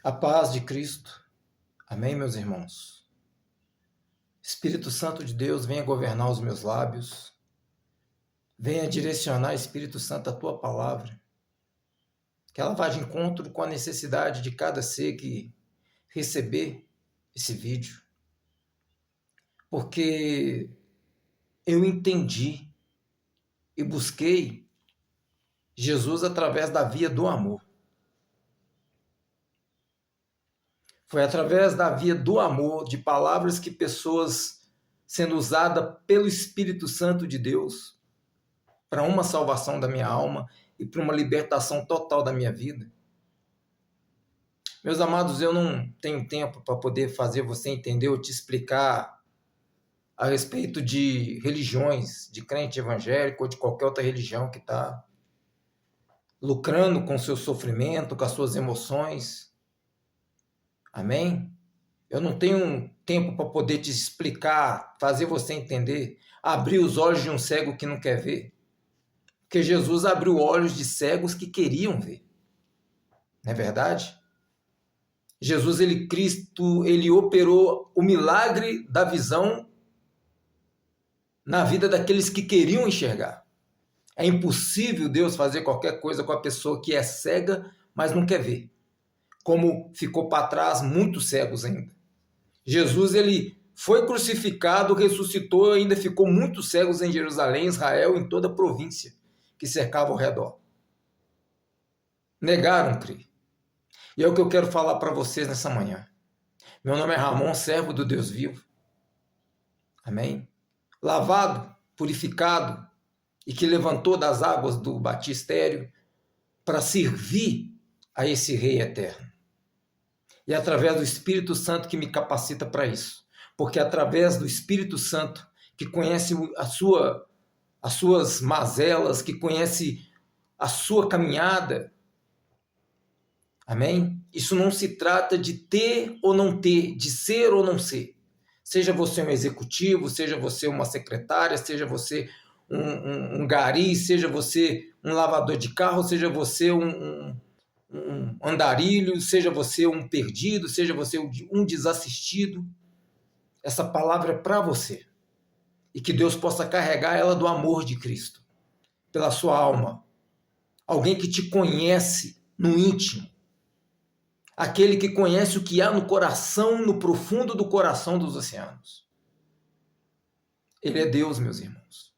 A paz de Cristo. Amém, meus irmãos? Espírito Santo de Deus, venha governar os meus lábios. Venha direcionar, Espírito Santo, a tua palavra. Que ela vá de encontro com a necessidade de cada ser que receber esse vídeo. Porque eu entendi e busquei Jesus através da via do amor. Foi através da via do amor, de palavras que pessoas sendo usadas pelo Espírito Santo de Deus para uma salvação da minha alma e para uma libertação total da minha vida. Meus amados, eu não tenho tempo para poder fazer você entender ou te explicar a respeito de religiões, de crente evangélico ou de qualquer outra religião que está lucrando com o seu sofrimento, com as suas emoções. Amém? Eu não tenho tempo para poder te explicar, fazer você entender, abrir os olhos de um cego que não quer ver. Porque Jesus abriu olhos de cegos que queriam ver. Não é verdade? Jesus, Cristo, ele operou o milagre da visão na vida daqueles que queriam enxergar. É impossível Deus fazer qualquer coisa com a pessoa que é cega, mas não quer ver. Como ficou para trás muitos cegos ainda. Jesus, ele foi crucificado, ressuscitou, ainda ficou muitos cegos em Jerusalém, Israel, em toda a província que cercava ao redor. Negaram crer. E é o que eu quero falar para vocês nessa manhã. Meu nome é Ramon, servo do Deus vivo. Amém? Lavado, purificado e que levantou das águas do batistério para servir a esse Rei eterno. E é através do Espírito Santo que me capacita para isso. Porque é através do Espírito Santo que conhece as suas mazelas, que conhece a sua caminhada. Amém? Isso não se trata de ter ou não ter, de ser ou não ser. Seja você um executivo, seja você uma secretária, seja você um gari, seja você um lavador de carro, seja você um andarilho, seja você um perdido, seja você um desassistido. Essa palavra é para você. E que Deus possa carregar ela do amor de Cristo, pela sua alma. Alguém que te conhece no íntimo. Aquele que conhece o que há no coração, no profundo do coração dos oceanos. Ele é Deus, meus irmãos.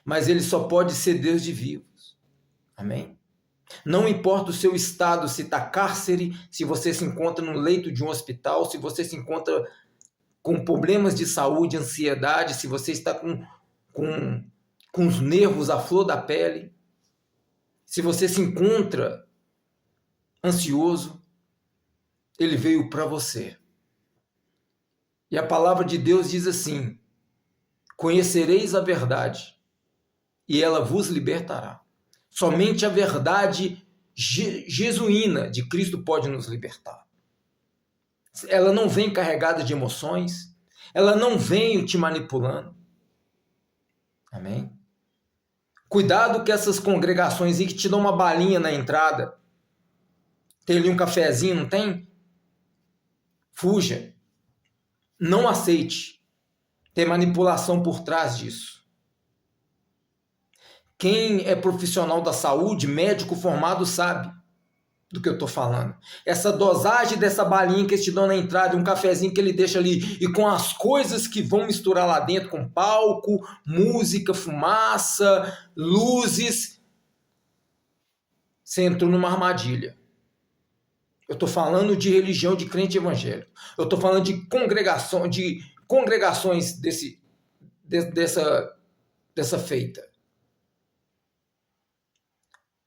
Mas ele só pode ser Deus de vivos. Amém? Não importa o seu estado, se está cárcere, se você se encontra no leito de um hospital, se você se encontra com problemas de saúde, ansiedade, se você está com os nervos à flor da pele, se você se encontra ansioso, ele veio para você. E a palavra de Deus diz assim: conhecereis a verdade, e ela vos libertará. Somente a verdade jesuína de Cristo pode nos libertar. Ela não vem carregada de emoções, ela não vem te manipulando. Amém? Cuidado com essas congregações aí que te dão uma balinha na entrada. Tem ali um cafezinho, não tem? Fuja. Não aceite. Tem manipulação por trás disso. Quem é profissional da saúde, médico formado, sabe do que eu estou falando. Essa dosagem dessa balinha que eles te dão na entrada, um cafezinho que ele deixa ali, e com as coisas que vão misturar lá dentro, com palco, música, fumaça, luzes, você entrou numa armadilha. Eu estou falando de religião de crente evangélico. Eu estou falando de congregações dessa feita.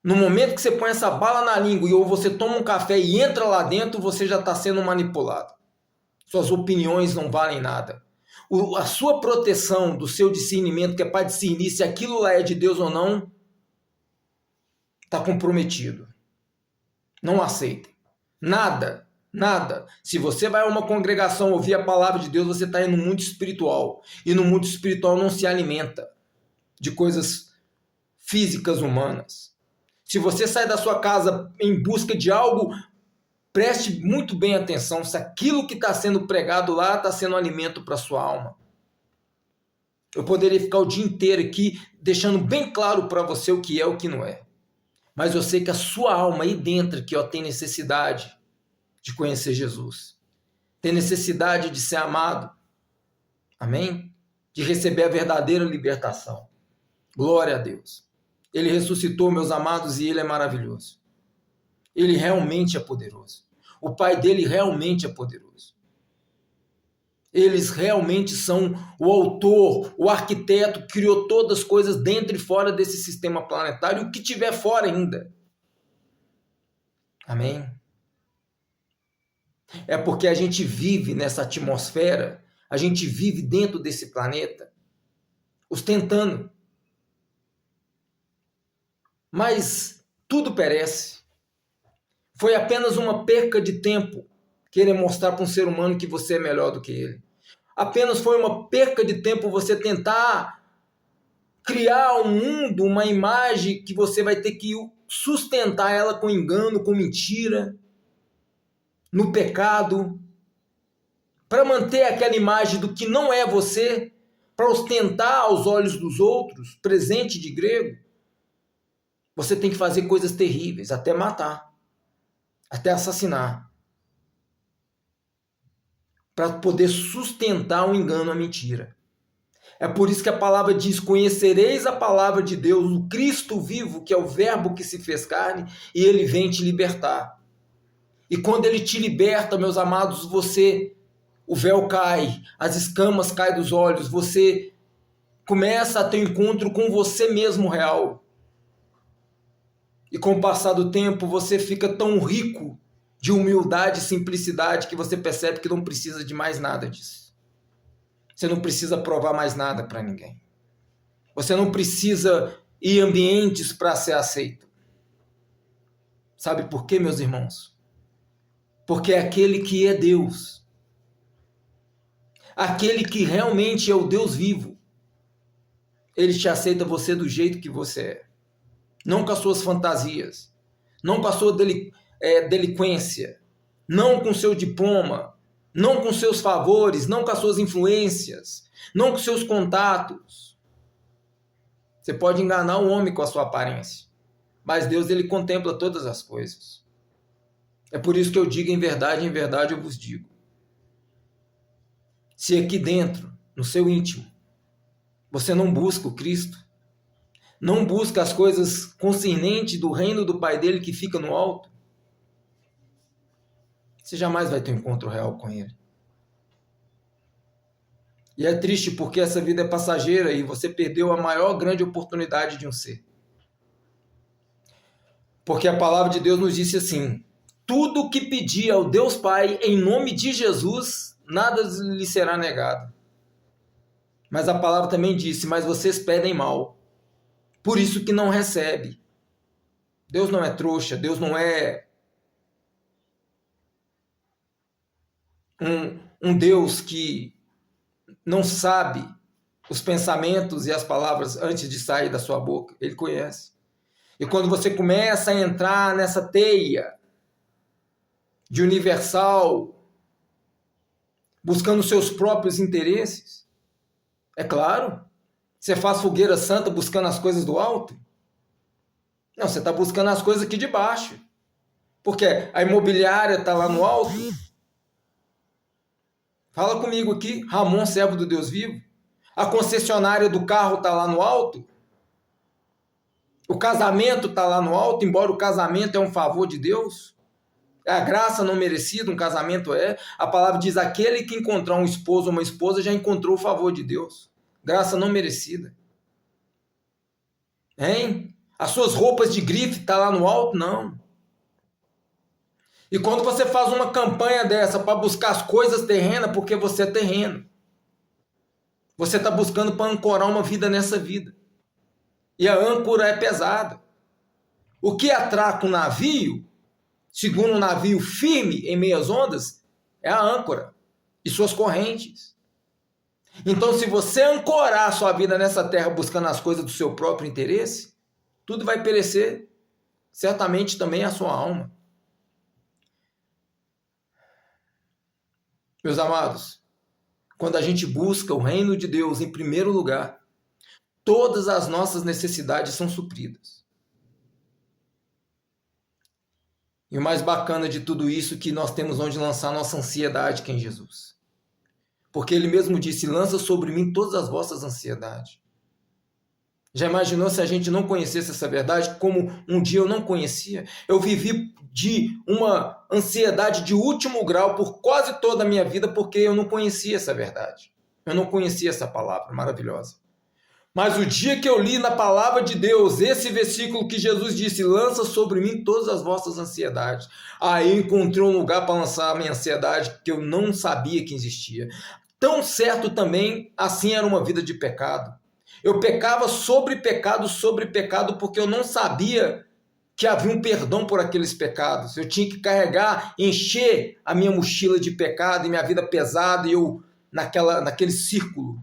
No momento que você põe essa bala na língua ou você toma um café e entra lá dentro, você já está sendo manipulado. Suas opiniões não valem nada. A sua proteção do seu discernimento, que é para discernir se aquilo lá é de Deus ou não, está comprometido. Não aceitem. Nada. Se você vai a uma congregação ouvir a palavra de Deus, você está indo no mundo espiritual. E no mundo espiritual não se alimenta de coisas físicas humanas. Se você sai da sua casa em busca de algo Preste muito bem atenção se aquilo que está sendo pregado lá está sendo alimento para a sua alma. Eu poderia ficar o dia inteiro aqui deixando bem claro para você o que é e o que não é. Mas eu sei que a sua alma aí dentro aqui, ó, tem necessidade de conhecer Jesus. Tem necessidade de ser amado. Amém? De receber a verdadeira libertação. Glória a Deus. Ele ressuscitou, meus amados, e Ele é maravilhoso. Ele realmente é poderoso. O Pai dele realmente é poderoso. Eles realmente são o autor, o arquiteto que criou todas as coisas dentro e fora desse sistema planetário, e o que tiver fora ainda. Amém? É porque a gente vive nessa atmosfera, a gente vive dentro desse planeta, ostentando. Mas tudo perece. Foi apenas uma perca de tempo querer mostrar para um ser humano que você é melhor do que ele. Apenas foi uma perca de tempo você tentar criar um mundo, uma imagem que você vai ter que sustentar ela com engano, com mentira, no pecado, para manter aquela imagem do que não é você, para ostentar aos olhos dos outros, presente de grego. Você tem que fazer coisas terríveis, até matar, até assassinar, para poder sustentar o engano, a mentira. É por isso que a palavra diz: conhecereis a palavra de Deus, o Cristo vivo, que é o verbo que se fez carne, e ele vem te libertar. E quando ele te liberta, meus amados, o véu cai, as escamas caem dos olhos, você começa a ter um encontro com você mesmo real. E com o passar do tempo, você fica tão rico de humildade e simplicidade que você percebe que não precisa de mais nada disso. Você não precisa provar mais nada para ninguém. Você não precisa ir em ambientes para ser aceito. Sabe por quê, meus irmãos? Porque é aquele que é Deus, aquele que realmente é o Deus vivo, ele te aceita você do jeito que você é. Não com as suas fantasias, não com a sua delinquência, não com o seu diploma, não com seus favores, não com as suas influências, não com seus contatos. Você pode enganar o homem com a sua aparência, mas Deus, ele contempla todas as coisas. É por isso que eu digo em verdade eu vos digo. Se aqui dentro, no seu íntimo, você não busca o Cristo, não busca as coisas concernentes do reino do Pai dele que fica no alto, você jamais vai ter um encontro real com ele. E é triste porque essa vida é passageira e você perdeu a maior grande oportunidade de um ser. Porque a palavra de Deus nos disse assim: tudo o que pedir ao Deus Pai em nome de Jesus, nada lhe será negado. Mas a palavra também disse: mas vocês pedem mal, por isso que não recebe. Deus não é trouxa, Deus não é um Deus que não sabe os pensamentos e as palavras antes de sair da sua boca. Ele conhece. E quando você começa a entrar nessa teia de universal, buscando seus próprios interesses, é claro, você faz fogueira santa buscando as coisas do alto? Não, você está buscando as coisas aqui de baixo. Porque a imobiliária está lá no alto. Fala comigo aqui, Ramon, servo do Deus vivo. A concessionária do carro está lá no alto. O casamento está lá no alto, embora o casamento é um favor de Deus. É a graça não merecida, um casamento é. A palavra diz: aquele que encontrar um esposo ou uma esposa já encontrou o favor de Deus. Graça não merecida. Hein? As suas roupas de grife estão lá no alto? Não. E quando você faz uma campanha dessa para buscar as coisas terrenas, porque você é terreno. Você está buscando para ancorar uma vida nessa vida. E a âncora é pesada. O que atraca um navio, segundo um navio firme em meias ondas, é a âncora e suas correntes. Então, se você ancorar a sua vida nessa terra buscando as coisas do seu próprio interesse, tudo vai perecer, certamente também a sua alma. Meus amados, quando a gente busca o reino de Deus em primeiro lugar, todas as nossas necessidades são supridas. E o mais bacana de tudo isso é que nós temos onde lançar nossa ansiedade, que é em Jesus. Porque ele mesmo disse, lança sobre mim todas as vossas ansiedades. Já imaginou se a gente não conhecesse essa verdade, como um dia eu não conhecia? Eu vivi de uma ansiedade de último grau por quase toda a minha vida, porque eu não conhecia essa verdade. Eu não conhecia essa palavra maravilhosa. Mas o dia que eu li na palavra de Deus, esse versículo que Jesus disse, lança sobre mim todas as vossas ansiedades. Aí eu encontrei um lugar para lançar a minha ansiedade que eu não sabia que existia. Tão certo também, assim era uma vida de pecado. Eu pecava sobre pecado, porque eu não sabia que havia um perdão por aqueles pecados. Eu tinha que carregar, encher a minha mochila de pecado e minha vida pesada, e eu naquele círculo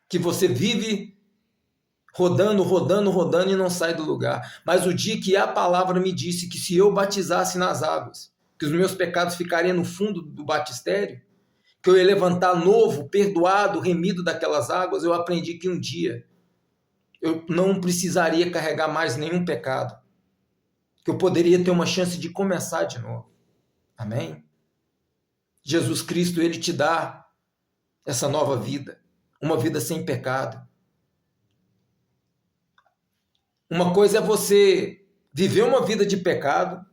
que você vive rodando e não sai do lugar. Mas o dia que a palavra me disse que se eu batizasse nas águas, que os meus pecados ficariam no fundo do batistério, que eu ia levantar novo, perdoado, remido daquelas águas, eu aprendi que um dia eu não precisaria carregar mais nenhum pecado, que eu poderia ter uma chance de começar de novo. Amém? Jesus Cristo, ele te dá essa nova vida, uma vida sem pecado. Uma coisa é você viver uma vida de pecado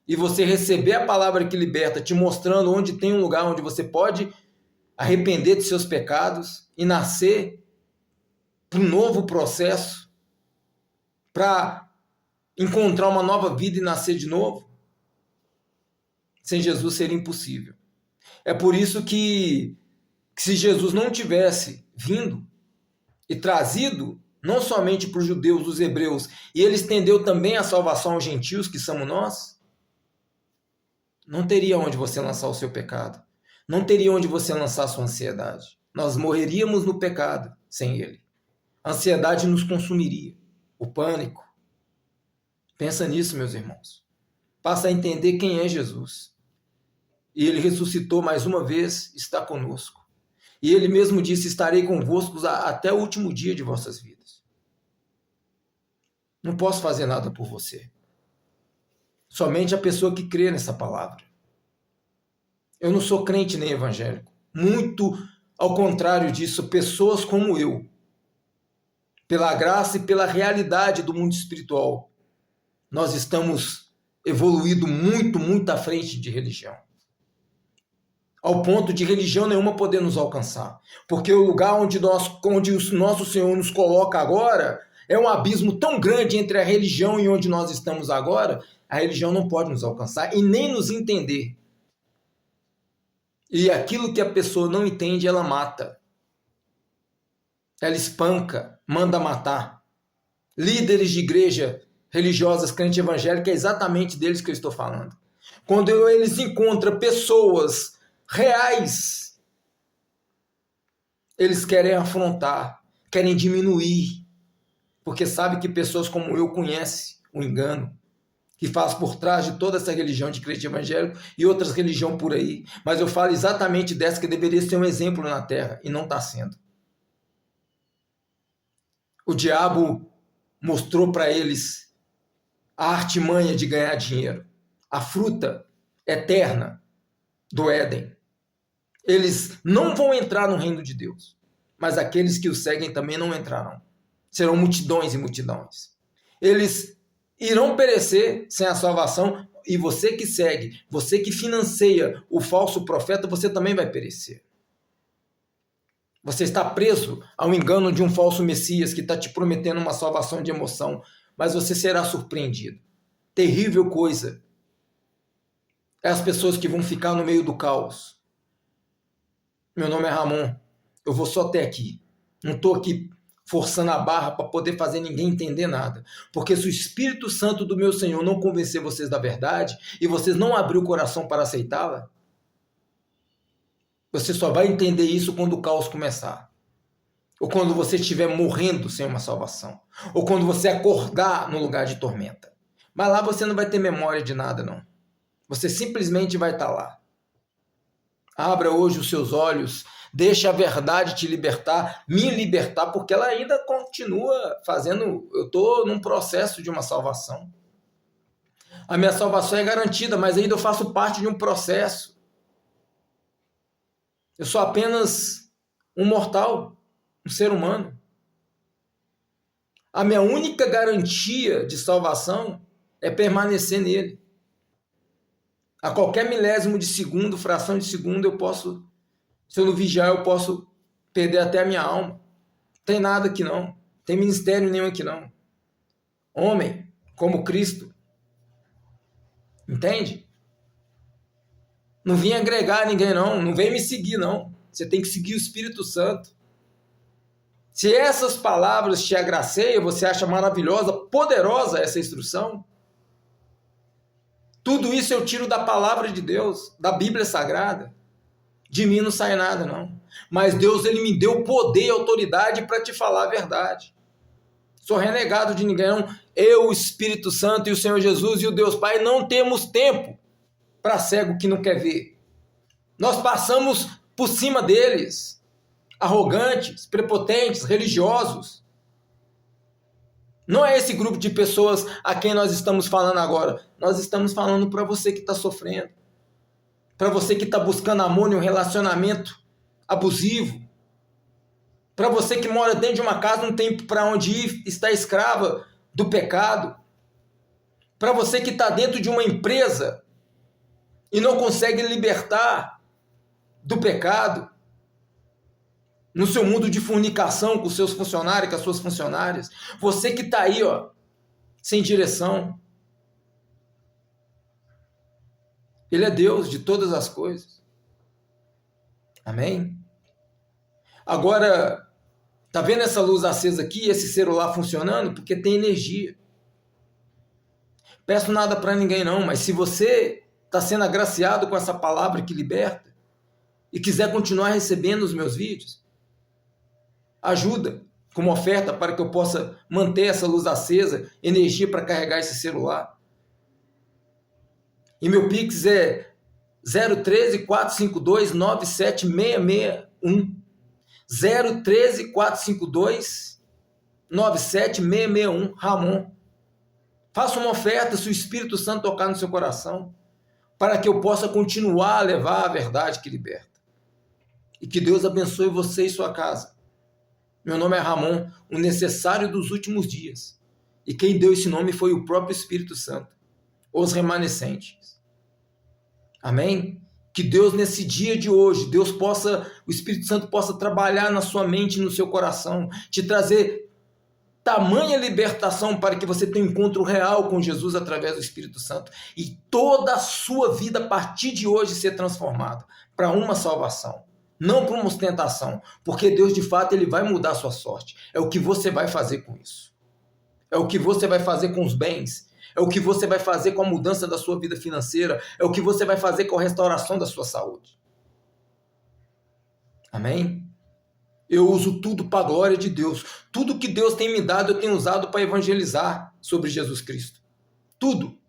e você receber a palavra que liberta, te mostrando onde tem um lugar onde você pode arrepender de seus pecados e nascer para um novo processo, para encontrar uma nova vida e nascer de novo. Sem Jesus seria impossível. É por isso que se Jesus não tivesse vindo e trazido não somente para os judeus, os hebreus, e ele estendeu também a salvação aos gentios, que somos nós, não teria onde você lançar o seu pecado. Não teria onde você lançar a sua ansiedade. Nós morreríamos no pecado sem ele. A ansiedade nos consumiria. O pânico. Pensa nisso, meus irmãos. Passa a entender quem é Jesus. E ele ressuscitou mais uma vez, está conosco. E ele mesmo disse, estarei convosco até o último dia de vossas vidas. Não posso fazer nada por você. Somente a pessoa que crê nessa palavra. Eu não sou crente nem evangélico. Muito ao contrário disso, pessoas como eu, pela graça e pela realidade do mundo espiritual, nós estamos evoluindo muito à frente de religião. Ao ponto de religião nenhuma poder nos alcançar. Porque o lugar onde o nosso Senhor nos coloca agora é um abismo tão grande entre a religião e onde nós estamos agora, a religião não pode nos alcançar e nem nos entender. E aquilo que a pessoa não entende, ela mata. Ela espanca, manda matar. Líderes de igreja religiosas, crente evangélica, é exatamente deles que eu estou falando. Quando eles encontram pessoas reais, eles querem afrontar, querem diminuir, porque sabe que pessoas como eu conhecem o engano que faz por trás de toda essa religião de crente evangélico e outras religiões por aí. Mas eu falo exatamente dessa que deveria ser um exemplo na terra e não está sendo. O diabo mostrou para eles a artimanha de ganhar dinheiro, a fruta eterna do Éden. Eles não vão entrar no reino de Deus, mas aqueles que o seguem também não entrarão. Serão multidões e multidões. Eles irão perecer sem a salvação, e você que segue, você que financia o falso profeta, você também vai perecer. Você está preso ao engano de um falso Messias que está te prometendo uma salvação de emoção, mas você será surpreendido. Terrível coisa é as pessoas que vão ficar no meio do caos. Meu nome é Ramon, eu vou só até aqui. Não estou aqui forçando a barra para poder fazer ninguém entender nada. Porque se o Espírito Santo do meu Senhor não convencer vocês da verdade e vocês não abrir o coração para aceitá-la, você só vai entender isso quando o caos começar. Ou quando você estiver morrendo sem uma salvação. Ou quando você acordar no lugar de tormenta. Mas lá você não vai ter memória de nada, não. Você simplesmente vai estar lá. Abra hoje os seus olhos, deixe a verdade te libertar, me libertar, porque ela ainda continua fazendo. Eu estou num processo de uma salvação. A minha salvação é garantida, mas ainda eu faço parte de um processo. Eu sou apenas um mortal, um ser humano. A minha única garantia de salvação é permanecer nele. A qualquer milésimo de segundo, fração de segundo, eu posso, se eu não vigiar, eu posso perder até a minha alma. Não tem nada aqui não. Não tem ministério nenhum aqui não. Homem, como Cristo. Entende? Não vim agregar ninguém não. Não vem me seguir não. Você tem que seguir o Espírito Santo. Se essas palavras te agraceiam, você acha maravilhosa, poderosa essa instrução, tudo isso eu tiro da palavra de Deus, da Bíblia Sagrada. De mim não sai nada, não. Mas Deus, ele me deu poder e autoridade para te falar a verdade. Sou renegado de ninguém, não. Eu, o Espírito Santo e o Senhor Jesus e o Deus Pai não temos tempo para cego que não quer ver. Nós passamos por cima deles, arrogantes, prepotentes, religiosos. Não é esse grupo de pessoas a quem nós estamos falando agora. Nós estamos falando para você que está sofrendo. Para você que está buscando amor em um relacionamento abusivo. Para você que mora dentro de uma casa, não tem para onde ir, está escrava do pecado. Para você que está dentro de uma empresa e não consegue libertar do pecado. No seu mundo de fornicação com os seus funcionários, com as suas funcionárias. Você que está aí, ó, sem direção. Ele é Deus de todas as coisas. Amém? Agora, tá vendo essa luz acesa aqui, esse celular funcionando? Porque tem energia. Peço nada para ninguém não, mas se você está sendo agraciado com essa palavra que liberta e quiser continuar recebendo os meus vídeos, ajuda como oferta para que eu possa manter essa luz acesa, energia para carregar esse celular. E meu Pix é 013 452 97661. 013 452 97661. Ramon. Faça uma oferta se o Espírito Santo tocar no seu coração, para que eu possa continuar a levar a verdade que liberta. E que Deus abençoe você e sua casa. Meu nome é Ramon, o necessário dos últimos dias. E quem deu esse nome foi o próprio Espírito Santo, os remanescentes. Amém? Que Deus, nesse dia de hoje, o Espírito Santo possa trabalhar na sua mente e no seu coração, te trazer tamanha libertação para que você tenha um encontro real com Jesus através do Espírito Santo e toda a sua vida a partir de hoje ser transformada para uma salvação. Não para uma ostentação, porque Deus de fato ele vai mudar a sua sorte. É o que você vai fazer com isso. É o que você vai fazer com os bens. É o que você vai fazer com a mudança da sua vida financeira. É o que você vai fazer com a restauração da sua saúde. Amém? Eu uso tudo para a glória de Deus. Tudo que Deus tem me dado, eu tenho usado para evangelizar sobre Jesus Cristo. Tudo.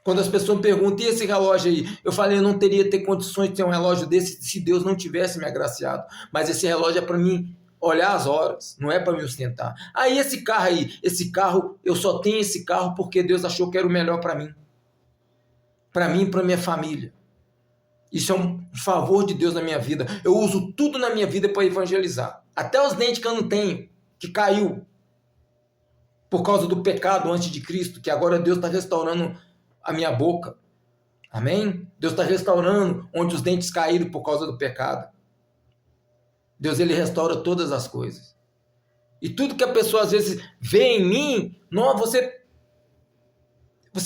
Quando as pessoas me perguntam, e esse relógio aí? Eu falei, eu não teria ter condições de ter um relógio desse se Deus não tivesse me agraciado. Mas esse relógio é para mim olhar as horas, não é para me ostentar. Aí esse carro, eu só tenho esse carro porque Deus achou que era o melhor para mim. Para mim e para minha família. Isso é um favor de Deus na minha vida. Eu uso tudo na minha vida para evangelizar. Até os dentes que eu não tenho, que caiu por causa do pecado antes de Cristo, que agora Deus está restaurando a minha boca. Amém? Deus está restaurando onde os dentes caíram por causa do pecado. Deus, ele restaura todas as coisas. E tudo que a pessoa às vezes vê em mim, não, você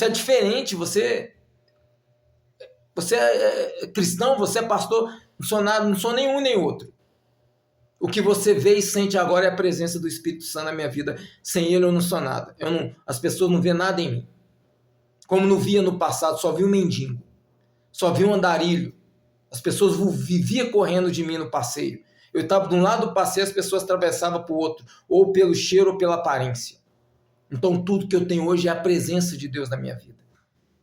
é diferente, você é cristão, você é pastor, não sou nada, não sou nenhum nem outro. O que você vê e sente agora é a presença do Espírito Santo na minha vida. Sem ele eu não sou nada. As pessoas não vêem nada em mim. Como não via no passado, só via um mendigo, só via um andarilho. As pessoas viviam correndo de mim no passeio. Eu estava de um lado do passeio, as pessoas atravessavam para o outro, ou pelo cheiro ou pela aparência. Então tudo que eu tenho hoje é a presença de Deus na minha vida.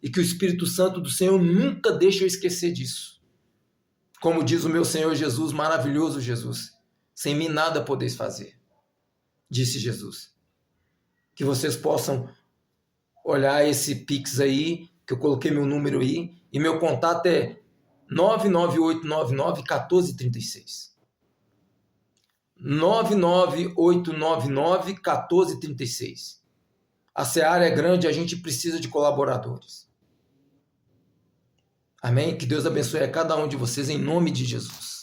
E que o Espírito Santo do Senhor nunca deixe eu esquecer disso. Como diz o meu Senhor Jesus, maravilhoso Jesus, sem mim nada podeis fazer, disse Jesus. Que vocês possam olhar esse Pix aí, que eu coloquei meu número aí, e meu contato é 99899-1436. 99899-1436. A seara é grande, a gente precisa de colaboradores. Amém? Que Deus abençoe a cada um de vocês em nome de Jesus.